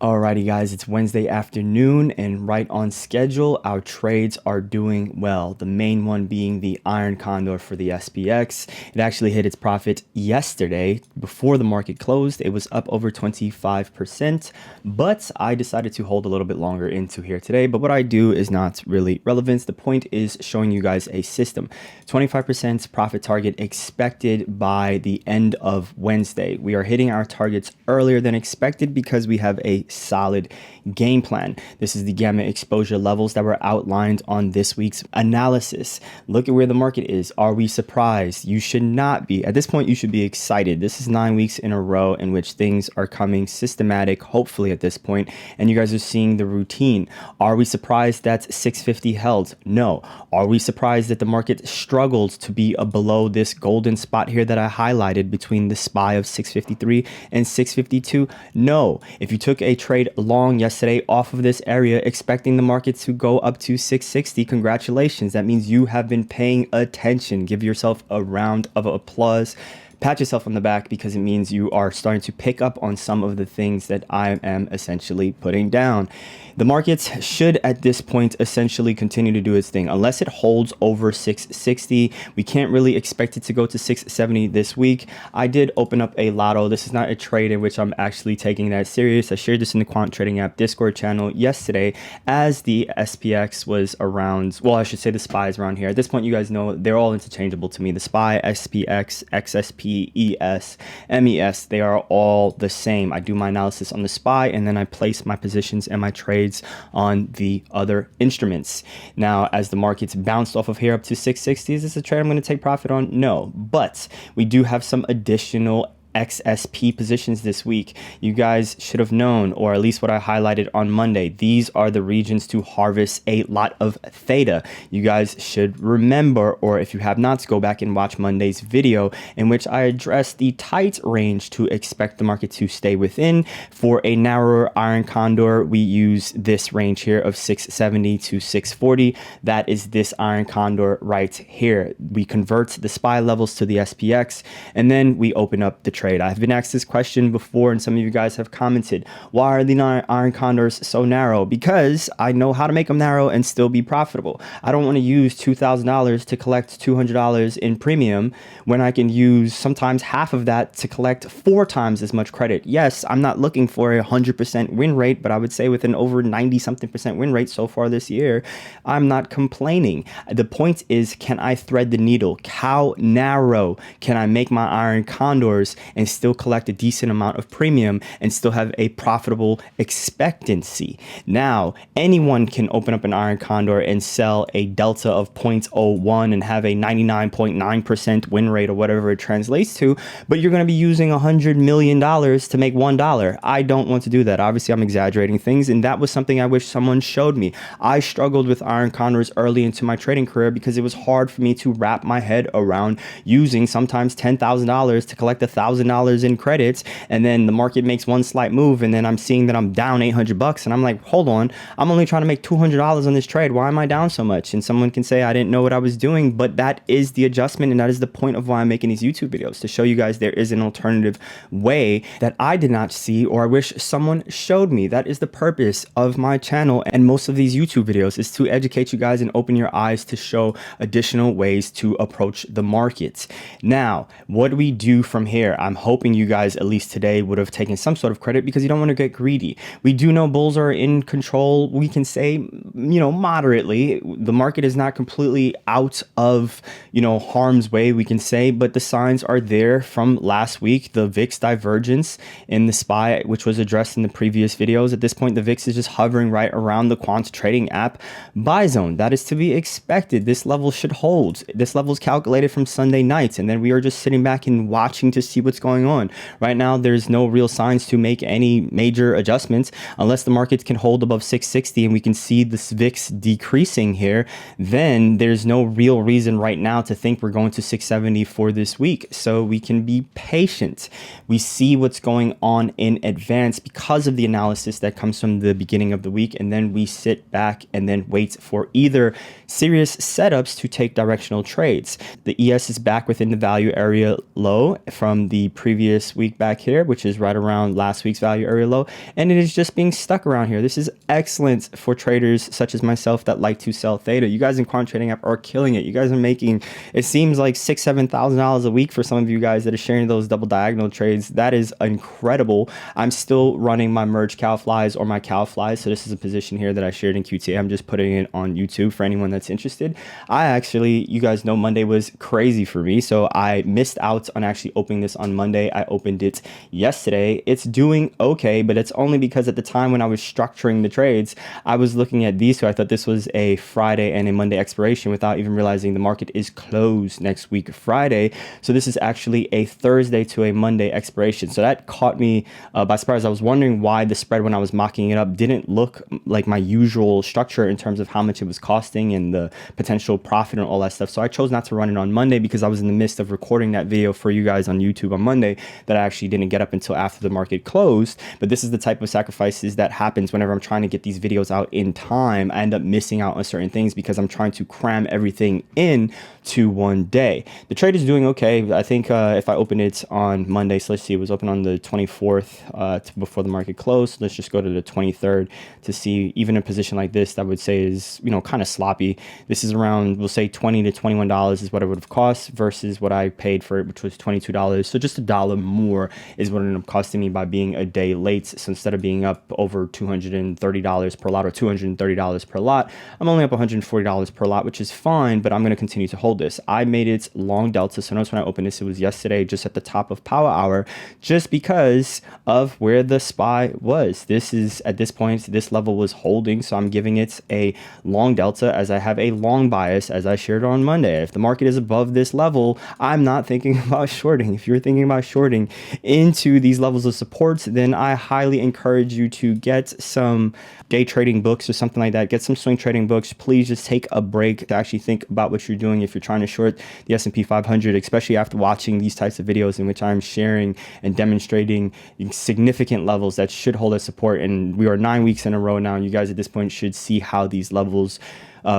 Alrighty guys, it's Wednesday afternoon and right on schedule. Our trades are doing well. The main one being the Iron Condor for the SPX. It actually hit its profit yesterday before the market closed. It was up over 25%, but I decided to hold a little bit longer into here today. But what I do is not really relevant. The point is showing you guys a system. 25% profit target expected by the end of Wednesday. We are hitting our targets earlier than expected because we have a solid game plan. This is the gamma exposure levels that were outlined on this week's analysis. Look at where the market is. Are we surprised? You should not be. At this point, you should be excited. This is 9 weeks in a row in which things are coming systematic, hopefully at this point, and you guys are seeing the routine. Are we surprised that 650 held? No. Are we surprised that the market struggled to be below this golden spot here that I highlighted between the SPY of 653 and 652? No. If you took a trade long yesterday off of this area expecting the market to go up to 660, congratulations. That means you have been paying attention. Give yourself a round of applause. Pat yourself on the back because it means you are starting to pick up on some of the things that I am essentially putting down. The markets should at this point essentially continue to do its thing unless it holds over 660. We can't really expect it to go to 670 this week. I did open up a lotto. This is not a trade in which I'm actually taking that serious. I shared this in the quant trading app Discord channel yesterday as the SPX was around, well, I should say the SPY is around here. At this point, you guys know they're all interchangeable to me. The SPY, SPX, XSP, ES, MES, they are all the same. I do my analysis on the SPY and then I place my positions and my trades on the other instruments. Now, as the markets bounced off of here up to 660, is this a trade I'm going to take profit on? No, but we do have some additional XSP positions this week. You guys should have known, or at least what I highlighted on Monday. These are the regions to harvest a lot of theta. You guys should remember, or if you have not, go back and watch Monday's video in which I addressed the tight range to expect the market to stay within. For a narrower Iron Condor, we use this range here of 670 to 640. That is this Iron Condor right here. We convert the SPY levels to the SPX, and then we open up the trade. I've been asked this question before and some of you guys have commented, why are the Iron Condors so narrow? Because I know how to make them narrow and still be profitable. I don't want to use $2,000 to collect $200 in premium when I can use sometimes half of that to collect 4 times as much credit. Yes, I'm not looking for a 100% win rate, but I would say with an over 90-something% win rate so far this year, I'm not complaining. The point is, can I thread the needle? How narrow can I make my Iron Condors and still collect a decent amount of premium and still have a profitable expectancy? Now, anyone can open up an Iron Condor and sell a delta of 0.01 and have a 99.9% win rate or whatever it translates to, but you're going to be using $100 million to make $1. I don't want to do that. Obviously, I'm exaggerating things, and that was something I wish someone showed me. I struggled with Iron Condors early into my trading career because it was hard for me to wrap my head around using sometimes $10,000 to collect $1,000 in credits, and then the market makes one slight move and then I'm seeing that I'm down $800 and I'm like, hold on, I'm only trying to make $200 on this trade. Why am I down so much? And someone can say I didn't know what I was doing, but that is the adjustment, and that is the point of why I'm making these YouTube videos, to show you guys there is an alternative way that I did not see or I wish someone showed me. That is the purpose of my channel and most of these YouTube videos, is to educate you guys and open your eyes to show additional ways to approach the markets. Now, what do we do from here? I'm hoping you guys at least today would have taken some sort of credit because you don't want to get greedy. We do know bulls are in control. We can say, moderately. The market is not completely out of, harm's way, we can say, but the signs are there from last week. The VIX divergence in the SPY, which was addressed in the previous videos. At this point, the VIX is just hovering right around the quant trading app buy zone. That is to be expected. This level should hold. This level is calculated from Sunday nights, and then we are just sitting back and watching to see what's going on. Right now, there's no real signs to make any major adjustments unless the markets can hold above 660 and we can see this VIX decreasing here. Then there's no real reason right now to think we're going to 670 for this week. So we can be patient. We see what's going on in advance because of the analysis that comes from the beginning of the week, and then we sit back and then wait for either serious setups to take directional trades. The ES is back within the value area low from the previous week back here, which is right around last week's value area low, and it is just being stuck around here. This is excellent for traders such as myself that like to sell theta. You guys in Quant Trading app are killing it. You guys are making, it seems like $6,000-$7,000 a week for some of you guys that are sharing those double diagonal trades. That is incredible. I'm still running my merge cow flies or my cow flies. So this is a position here that I shared in QTA. I'm just putting it on YouTube for anyone that's interested. I actually, you guys know Monday was crazy for me, so I missed out on actually opening this on Monday. I opened it yesterday. It's doing okay, but it's only because at the time when I was structuring the trades, I was looking at these two. I thought this was a Friday and a Monday expiration without even realizing the market is closed next week Friday. So this is actually a Thursday to a Monday expiration. So that caught me by surprise. I was wondering why the spread when I was mocking it up didn't look like my usual structure in terms of how much it was costing and the potential profit and all that stuff. So I chose not to run it on Monday because I was in the midst of recording that video for you guys on YouTube on Monday that I actually didn't get up until after the market closed. But this is the type of sacrifices that happens whenever I'm trying to get these videos out in time. I end up missing out on certain things because I'm trying to cram everything in to one day. The trade is doing okay. I think if I open it on Monday, so let's see, it was open on the 24th before the market closed. Let's just go to the 23rd to see even a position like this that I would say is, you know, kind of sloppy. This is around, we'll say $20 to $21 is what it would have cost versus what I paid for it, which was $22. So just $1 more is what it ended up costing me by being a day late. So instead of being up over $230 per lot or $230 per lot, I'm only up $140 per lot, which is fine, but I'm going to continue to hold this. I made it long delta. So notice when I opened this, it was yesterday just at the top of power hour, just because of where the SPY was. This is at this point, this level was holding. So I'm giving it a long delta as I have a long bias as I shared on Monday. If the market is above this level, I'm not thinking about shorting. If you're thinking about shorting into these levels of supports, then I highly encourage you to get some day trading books or something like that. Get some swing trading books. Please just take a break to actually think about what you're doing if you're trying to short the S&P 500, especially after watching these types of videos in which I'm sharing and demonstrating significant levels that should hold as support. And we are 9 weeks in a row now, and you guys at this point should see how these levels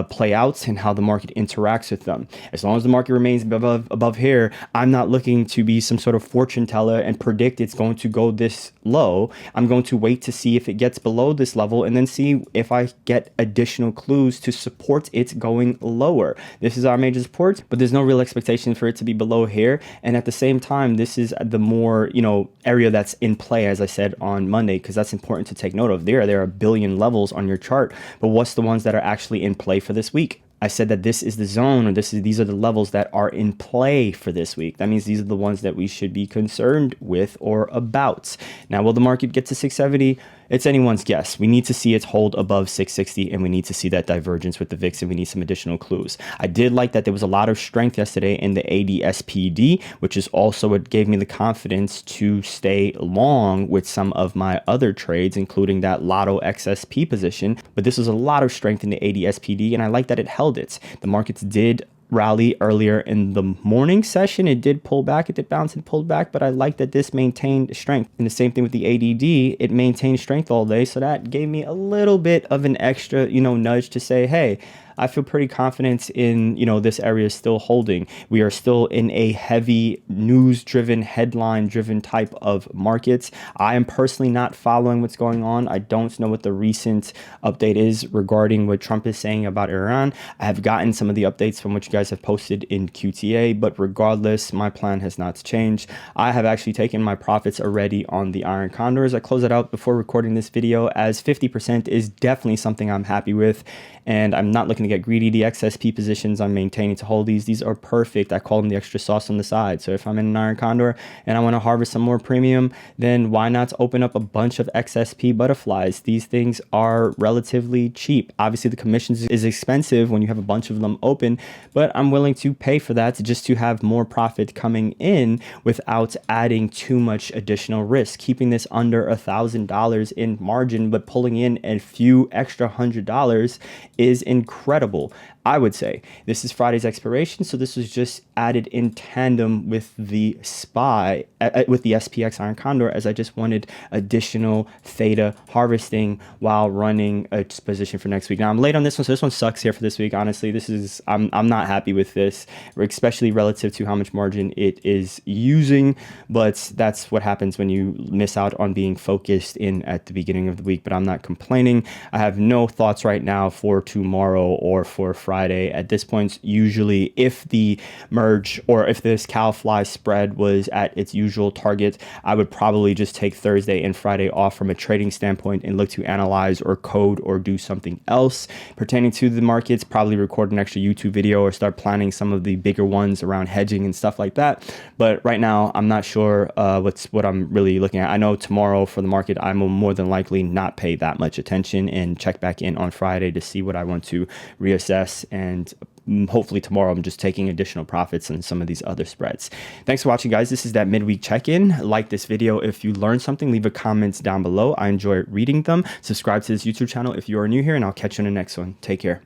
play out and how the market interacts with them. As long as the market remains above here, I'm not looking to be some sort of fortune teller and predict it's going to go this low. I'm going to wait to see if it gets below this level and then see if I get additional clues to support it going lower. This is our major support, but there's no real expectation for it to be below here. And at the same time, this is the more, you know, area that's in play, as I said on Monday, because that's important to take note of. There are a billion levels on your chart, but what's the ones that are actually in play for this week? I said that this is the zone, or these are the levels that are in play for this week. That means these are the ones that we should be concerned with or about. Now, will the market get to 670? It's anyone's guess. We need to see it hold above 660, and we need to see that divergence with the VIX, and we need some additional clues. I did like that there was a lot of strength yesterday in the ADSPD, which is also what gave me the confidence to stay long with some of my other trades, including that Lotto XSP position. But this was a lot of strength in the ADSPD, and I like that it held it. The markets did rally earlier in the morning session. It did pull back, it did bounce and pulled back, but I like that this maintained strength. And the same thing with the ADD, it maintained strength all day. So that gave me a little bit of an extra, nudge to say, hey, I feel pretty confident in, this area is still holding. We are still in a heavy news-driven, headline-driven type of markets. I am personally not following what's going on. I don't know what the recent update is regarding what Trump is saying about Iran. I have gotten some of the updates from what you guys have posted in QTA, but regardless, my plan has not changed. I have actually taken my profits already on the Iron Condors. I closed it out before recording this video, as 50% is definitely something I'm happy with, and I'm not looking to get greedy. The XSP positions I'm maintaining to hold these are perfect. I call them the extra sauce on the side. So if I'm in an Iron Condor and I want to harvest some more premium, then why not open up a bunch of XSP butterflies? These things are relatively cheap. Obviously the commissions is expensive when you have a bunch of them open, but I'm willing to pay for that just to have more profit coming in without adding too much additional risk. Keeping this under $1,000 in margin, but pulling in a few extra $100 is incredible. I would say this is Friday's expiration, so this was just added in tandem with the SPY, with the SPX Iron Condor, as I just wanted additional theta harvesting while running a position for next week. Now I'm late on this one, so this one sucks here for this week. Honestly, I'm not happy with this, especially relative to how much margin it is using, but that's what happens when you miss out on being focused in at the beginning of the week. But I'm not complaining. I have no thoughts right now for tomorrow or for Friday. At this point, usually if the merge or if this cow fly spread was at its usual target, I would probably just take Thursday and Friday off from a trading standpoint and look to analyze or code or do something else pertaining to the markets, probably record an extra YouTube video or start planning some of the bigger ones around hedging and stuff like that. But right now, I'm not sure what I'm really looking at. I know tomorrow for the market, I will more than likely not pay that much attention and check back in on Friday to see what I want to reassess, and hopefully tomorrow I'm just taking additional profits on some of these other spreads. Thanks for watching, guys. This is that midweek check-in. Like this video if you learned something. Leave a comment down below. I enjoy reading them. Subscribe to this YouTube channel if you are new here, and I'll catch you in the next one. Take care.